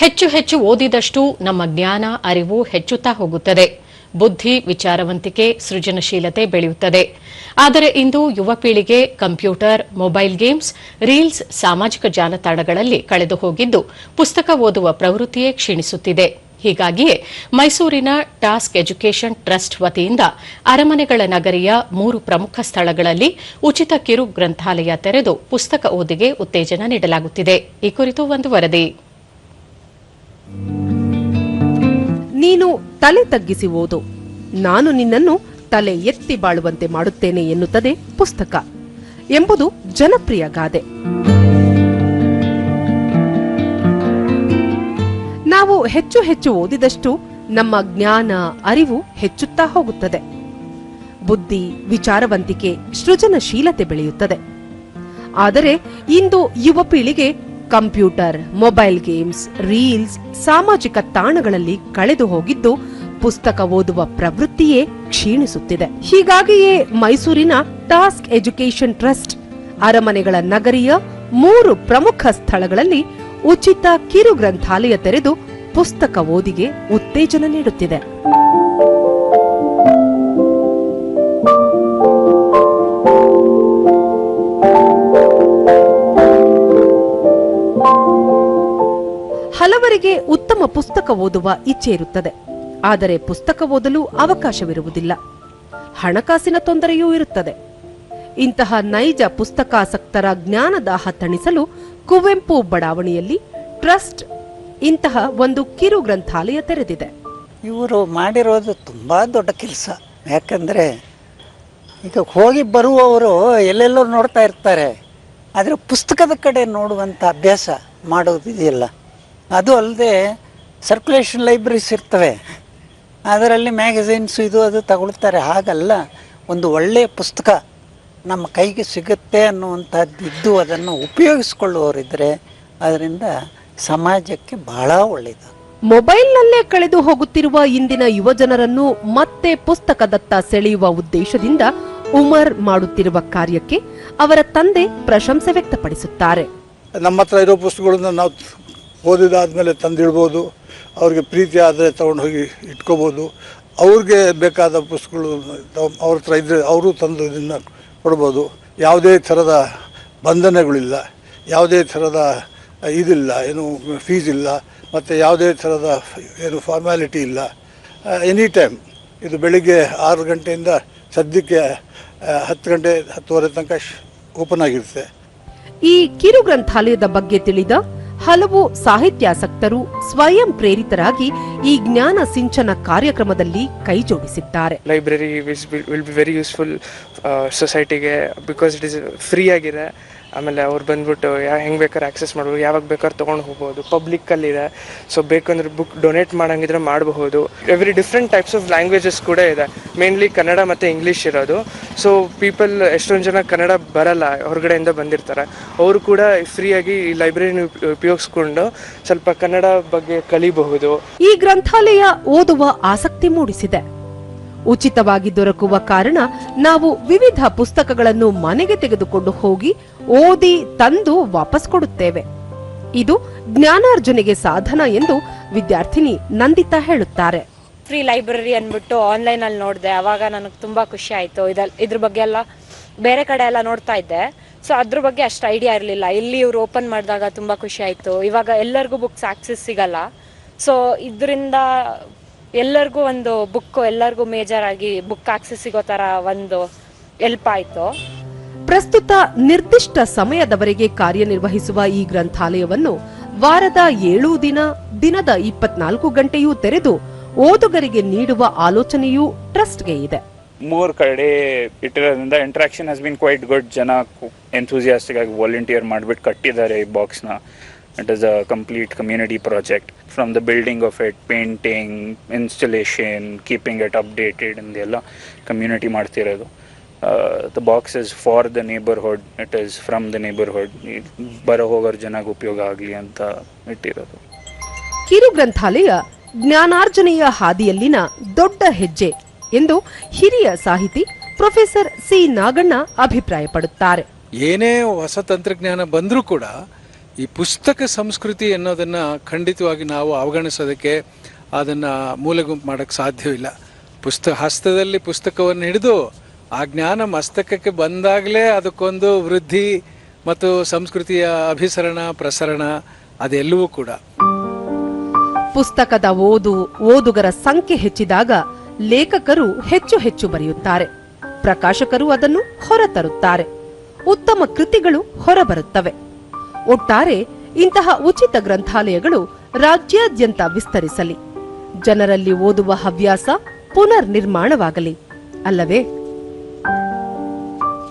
ಹೆಚ್ಚು ಹೆಚ್ಚು ಓದಿದಷ್ಟು ನಮ್ಮ ಜ್ಞಾನ ಅರಿವು ಹೆಚ್ಚುತ್ತಾ ಹೋಗುತ್ತದೆ. ಬುದ್ಧಿ, ವಿಚಾರವಂತಿಕೆ, ಸೃಜನಶೀಲತೆ ಬೆಳೆಯುತ್ತದೆ. ಆದರೆ ಇಂದು ಯುವ ಪೀಳಿಗೆ ಕಂಪ್ಯೂಟರ್, ಮೊಬೈಲ್ ಗೇಮ್ಸ್, ರೀಲ್ಸ್, ಸಾಮಾಜಿಕ ಜಾಲತಾಣಗಳಲ್ಲಿ ಕಳೆದು ಹೋಗಿದ್ದು ಪುಸ್ತಕ ಓದುವ ಪ್ರವೃತ್ತಿಯೇ ಕ್ಷೀಣಿಸುತ್ತಿದೆ. ಹೀಗಾಗಿಯೇ ಮೈಸೂರಿನ ಟಾಸ್ಕ್ ಎಜುಕೇಷನ್ ಟ್ರಸ್ಟ್ ವತಿಯಿಂದ ಅರಮನೆಗಳ ನಗರಿಯ 3 ಪ್ರಮುಖ ಸ್ಥಳಗಳಲ್ಲಿ ಉಚಿತ ಕಿರು ಗ್ರಂಥಾಲಯ ತೆರೆದು ಪುಸ್ತಕ ಓದಿಗೆ ಉತ್ತೇಜನ ನೀಡಲಾಗುತ್ತಿದೆ. ಈ ಕುರಿತು ಒಂದು ವರದಿ. ನೀನು ತಲೆ ತಗ್ಗಿಸಿ ಓದು, ನಾನು ನಿನ್ನನ್ನು ತಲೆ ಎತ್ತಿ ಬಾಳುವಂತೆ ಮಾಡುತ್ತೇನೆ ಎನ್ನುತ್ತದೆ ಪುಸ್ತಕ ಎಂಬುದು ಜನಪ್ರಿಯ ಗಾದೆ. ನಾವು ಹೆಚ್ಚು ಹೆಚ್ಚು ಓದಿದಷ್ಟು ನಮ್ಮ ಜ್ಞಾನ ಅರಿವು ಹೆಚ್ಚುತ್ತಾ ಹೋಗುತ್ತದೆ. ಬುದ್ಧಿ, ವಿಚಾರವಂತಿಕೆ, ಸೃಜನಶೀಲತೆ ಬೆಳೆಯುತ್ತದೆ. ಆದರೆ ಇಂದು ಯುವ ಪೀಳಿಗೆ ಕಂಪ್ಯೂಟರ್, ಮೊಬೈಲ್ ಗೇಮ್ಸ್, ರೀಲ್ಸ್, ಸಾಮಾಜಿಕ ತಾಣಗಳಲ್ಲಿ ಕಳೆದು ಹೋಗಿದ್ದು ಪುಸ್ತಕ ಓದುವ ಪ್ರವೃತ್ತಿಯೇ ಕ್ಷೀಣಿಸುತ್ತಿದೆ. ಹೀಗಾಗಿಯೇ ಮೈಸೂರಿನ ಟಾಸ್ಕ್ ಎಜುಕೇಷನ್ ಟ್ರಸ್ಟ್ ಅರಮನೆಗಳ ನಗರಿಯ 3 ಪ್ರಮುಖ ಸ್ಥಳಗಳಲ್ಲಿ ಉಚಿತ ಕಿರು ಗ್ರಂಥಾಲಯ ತೆರೆದು ಪುಸ್ತಕ ಓದಿಗೆ ಉತ್ತೇಜನ ನೀಡುತ್ತಿದೆ. ಹಲವರಿಗೆ ಉತ್ತಮ ಪುಸ್ತಕ ಓದುವ ಇಚ್ಛೆ ಇರುತ್ತದೆ. ಆದರೆ ಪುಸ್ತಕ ಓದಲು ಅವಕಾಶವಿರುವುದಿಲ್ಲ. ಹಣಕಾಸಿನ ತೊಂದರೆಯೂ ಇರುತ್ತದೆ. ಇಂತಹ ನೈಜ ಪುಸ್ತಕಾಸಕ್ತರ ಜ್ಞಾನದಾಹ ತಣಿಸಲು ಕುವೆಂಪು ಬಡಾವಣೆಯಲ್ಲಿ ಟ್ರಸ್ಟ್ ಇಂತಹ ಒಂದು ಕಿರು ಗ್ರಂಥಾಲಯ ತೆರೆದಿದೆ. ಇವರು ಮಾಡಿರೋದು ತುಂಬ ದೊಡ್ಡ ಕೆಲಸ. ಯಾಕಂದರೆ ಈಗ ಹೋಗಿ ಬರುವವರು ಎಲ್ಲೆಲ್ಲೋ ನೋಡ್ತಾ ಇರ್ತಾರೆ, ಆದರೆ ಪುಸ್ತಕದ ಕಡೆ ನೋಡುವಂಥ ಅಭ್ಯಾಸ ಮಾಡೋದಿದೆಯಲ್ಲ, ಅದು ಅಲ್ಲದೆ ಸರ್ಕ್ಯುಲೇಷನ್ ಲೈಬ್ರರೀಸ್ ಇರ್ತವೆ, ಅದರಲ್ಲಿ ಮ್ಯಾಗಝೈನ್ಸು ಇದು ಅದು ತಗೊಳ್ತಾರೆ. ಹಾಗಲ್ಲ, ಒಂದು ಒಳ್ಳೆಯ ಪುಸ್ತಕ ನಮ್ಮ ಕೈಗೆ ಸಿಗುತ್ತೆ ಅನ್ನುವಂಥದ್ದು ಇದ್ದು ಅದನ್ನು ಉಪಯೋಗಿಸ್ಕೊಳ್ಳುವವರಿದ್ದರೆ ಅದರಿಂದ ಸಮಾಜಕ್ಕೆ ಬಹಳ ಒಳ್ಳೆಯದು. ಮೊಬೈಲ್ನಲ್ಲೇ ಕಳೆದು ಹೋಗುತ್ತಿರುವ ಇಂದಿನ ಯುವಜನರನ್ನು ಮತ್ತೆ ಪುಸ್ತಕದತ್ತ ಸೆಳೆಯುವ ಉದ್ದೇಶದಿಂದ ಉಮರ್ ಮಾಡುತ್ತಿರುವ ಕಾರ್ಯಕ್ಕೆ ಅವರ ತಂದೆ ಪ್ರಶಂಸೆ ವ್ಯಕ್ತಪಡಿಸುತ್ತಾರೆ. ನಮ್ಮ ಹತ್ರ ಇರೋ ಪುಸ್ತಕಗಳನ್ನ ನಾವು ಓದಿದಾದ್ಮೇಲೆ ತಂದಿಡ್ಬೋದು, ಅವ್ರಿಗೆ ಪ್ರೀತಿ ಆದರೆ ತಗೊಂಡು ಹೋಗಿ ಇಟ್ಕೋಬೋದು. ಅವ್ರಿಗೆ ಬೇಕಾದ ಪುಸ್ತಕಗಳು ಅವ್ರ ಹತ್ರ ಇದ್ದರೆ ಅವರು ತಂದು ಇದನ್ನು ಕೊಡ್ಬೋದು. ಯಾವುದೇ ಥರದ ಬಂಧನಗಳಿಲ್ಲ, ಯಾವುದೇ ಥರದ ಇದಿಲ್ಲ, ಏನು ಫೀಸ್ ಇಲ್ಲ, ಮತ್ತು ಯಾವುದೇ ಥರದ ಏನು ಫಾರ್ಮ್ಯಾಲಿಟಿ ಇಲ್ಲ. ಎನಿ ಟೈಮ್ ಇದು ಬೆಳಿಗ್ಗೆ 6 ಗಂಟೆಯಿಂದ ಸದ್ಯಕ್ಕೆ 10 ಗಂಟೆ 10:30 ತನಕ ಓಪನ್ ಆಗಿರುತ್ತೆ. ಈ ಕಿರು ಗ್ರಂಥಾಲಯದ ಬಗ್ಗೆ ತಿಳಿದ ಹಲವು ಸಾಹಿತ್ಯಾಸಕ್ತರು ಸ್ವಯಂ ಪ್ರೇರಿತರಾಗಿ ಈ ಜ್ಞಾನ ಸಿಂಚನ ಕಾರ್ಯಕ್ರಮದಲ್ಲಿ ಕೈ ಜೋಡಿಸಿದ್ದಾರೆ. Library will be very useful ಸೊಸೈಟಿಗೆ, ಬಿಕಾಸ್ ಇಟ್ ಇಸ್ ಫ್ರೀ ಆಗಿದೆ. ಆಮೇಲೆ ಅವ್ರು ಬಂದ್ಬಿಟ್ಟು ಹೆಂಗೆ ಬೇಕಾದ್ರೆ ಆಕ್ಸೆಸ್ ಮಾಡ್ಬೋದು, ಯಾವಾಗ ಬೇಕಾದ್ರೆ ತೊಗೊಂಡು ಹೋಗ್ಬೋದು. ಪಬ್ಲಿಕ್ಕಲ್ಲಿದೆ, ಸೊ ಬೇಕಂದ್ರೆ ಬುಕ್ ಡೊನೇಟ್ ಮಾಡೋಂಗಿದ್ರೆ ಮಾಡಬಹುದು. Every different types of languages ಕೂಡ ಇದೆ, ಮೇನ್ಲಿ ಕನ್ನಡ ಮತ್ತು ಇಂಗ್ಲೀಷ್ ಇರೋದು. ಸೊ ಪೀಪಲ್, ಎಷ್ಟೊಂದು ಜನ ಕನ್ನಡ ಬರಲ್ಲ, ಹೊರಗಡೆಯಿಂದ ಬಂದಿರ್ತಾರೆ, ಅವರು ಕೂಡ ಫ್ರೀಯಾಗಿ ಈ ಲೈಬ್ರರಿನ ಉಪಯೋಗಿಸ್ಕೊಂಡು ಸ್ವಲ್ಪ ಕನ್ನಡ ಬಗ್ಗೆ ಕಲಿಬಹುದು. ಈ ಗ್ರಂಥಾಲಯ ಓದುವ ಆಸಕ್ತಿ ಮೂಡಿಸಿದೆ. ಉಚಿತವಾಗಿ ದೊರಕುವ ಕಾರಣ ನಾವು ವಿವಿಧ ಪುಸ್ತಕಗಳನ್ನು ಮನೆಗೆ ತೆಗೆದುಕೊಂಡು ಹೋಗಿ ಓದಿ ತಂದು ವಾಪಸ್ ಕೊಡುತ್ತೇವೆ. ಇದು ಜ್ಞಾನಾರ್ಜನೆಗೆ ಸಾಧನ ಎಂದು ವಿದ್ಯಾರ್ಥಿನಿ ನಂದಿತಾ ಹೇಳುತ್ತಾರೆ. ಫ್ರೀ ಲೈಬ್ರರಿ ಅಂದ್ಬಿಟ್ಟು ಆನ್ಲೈನ್ ಅಲ್ಲಿ ನೋಡಿದೆ, ಅವಾಗ ನನಗೆ ತುಂಬಾ ಖುಷಿ ಆಯ್ತು. ಇದ್ರ ಬಗ್ಗೆ ಎಲ್ಲ ಬೇರೆ ಕಡೆ ಎಲ್ಲ ನೋಡ್ತಾ ಇದ್ದೆ, ಸೊ ಅದ್ರ ಬಗ್ಗೆ ಅಷ್ಟು ಐಡಿಯಾ ಇರಲಿಲ್ಲ. ಇಲ್ಲಿ ಇವ್ರು ಓಪನ್ ಮಾಡಿದಾಗ ತುಂಬಾ ಖುಷಿ ಆಯ್ತು. ಇವಾಗ ಎಲ್ಲರಿಗೂ ಬುಕ್ಸ್ ಆಕ್ಸೆಸ್ ಸಿಗಲ್ಲ, ಸೊ ಇದರಿಂದ ಎಲ್ಲರಿಗೂ ಒಂದು ಬುಕ್, ಎಲ್ಲರಿಗೂ ಮೇಜರ್ ಆಗಿ ಬುಕ್ ಆಕ್ಸೆಸ್ ಸಿಗೋ ತರ ಒಂದು ಹೆಲ್ಪ್ ಆಯ್ತು. ಪ್ರಸ್ತುತ ನಿರ್ದಿಷ್ಟ ಸಮಯದವರೆಗೆ ಕಾರ್ಯನಿರ್ವಹಿಸುವ ಈ ಗ್ರಂಥಾಲಯವನ್ನು ವಾರದ 7 ದಿನ, ದಿನದ 24 ಗಂಟೆಯೂ ತೆರೆದು ಓದುಗರಿಗೆ ನೀಡುವ ಆಲೋಚನೆಯೂ ಟ್ರಸ್ಟ್ಗೆ ಇದೆ. 3 ಕಡೆ ಇಟ್ಟಿರೋದ್ರಿಂದ interaction has been quite good. ಜನ ಎಂಥೂಸಿಯಾಸ್ಟಿಕ್ ಆಗಿ ವಾಲಂಟಿಯರ್ ಮಾಡಿಬಿಟ್ಟು ಕಟ್ಟಿದ್ದಾರೆ ಈ ಬಾಕ್ಸ್ನ. It is a complete community project, from the building of it, painting, installation, keeping it updated, and ಎಲ್ಲ community ಮಾಡ್ತಿರೋದು. The box is for the neighborhood, it is from the neighborhood. ಬರೋ ಹೋಗೋರ್ ಜನಕ್ಕೆ ಉಪಯೋಗ ಆಗಲಿ ಅಂತ ಇಟ್ಟಿರೋದು. ಕಿರು ಗ್ರಂಥಾಲಯ ಜ್ಞಾನಾರ್ಜನೆಯ ಹಾದಿಯಲ್ಲಿನ ದೊಡ್ಡ ಹೆಜ್ಜೆ ಎಂದು ಹಿರಿಯ ಸಾಹಿತಿ ಪ್ರೊಫೆಸರ್ ಸಿ ನಾಗಣ್ಣ ಅಭಿಪ್ರಾಯಪಡುತ್ತಾರೆ. ಏನೇ ಹೊಸ ತಂತ್ರಜ್ಞಾನ ಬಂದರೂ ಕೂಡ ಈ ಪುಸ್ತಕ ಸಂಸ್ಕೃತಿ ಅನ್ನೋದನ್ನು ಖಂಡಿತವಾಗಿ ನಾವು ಅವಗಣಿಸೋದಕ್ಕೆ, ಅದನ್ನು ಮೂಲೆಗುಂಪು ಮಾಡೋಕ್ಕೆ ಸಾಧ್ಯವಿಲ್ಲ. ಹಸ್ತದಲ್ಲಿ ಪುಸ್ತಕವನ್ನು ಹಿಡಿದು ಆ ಜ್ಞಾನ ಮಸ್ತಕಕ್ಕೆ ಬಂದಾಗಲೇ ಅದಕ್ಕೊಂದು ವೃದ್ಧಿ ಮತ್ತು ಸಂಸ್ಕೃತಿಯ ಅಭಿಸರಣ ಪ್ರಸರಣ ಅದೆಲ್ಲವೂ ಕೂಡ. ಪುಸ್ತಕದ ಓದುಗರ ಸಂಖ್ಯೆ ಹೆಚ್ಚಿದಾಗ ಲೇಖಕರು ಹೆಚ್ಚು ಹೆಚ್ಚು ಬರೆಯುತ್ತಾರೆ, ಪ್ರಕಾಶಕರು ಅದನ್ನು ಹೊರತರುತ್ತಾರೆ, ಉತ್ತಮ ಕೃತಿಗಳು ಹೊರಬರುತ್ತವೆ. ಒಟ್ಟಾರೆ ಇಂತಹ ಉಚಿತ ಗ್ರಂಥಾಲಯಗಳು ರಾಜ್ಯಾದ್ಯಂತ ವಿಸ್ತರಿಸಲಿ, ಜನರಲ್ಲಿ ಓದುವ ಹವ್ಯಾಸ ಪುನರ್ ನಿರ್ಮಾಣವಾಗಲಿ, ಅಲ್ಲವೇ?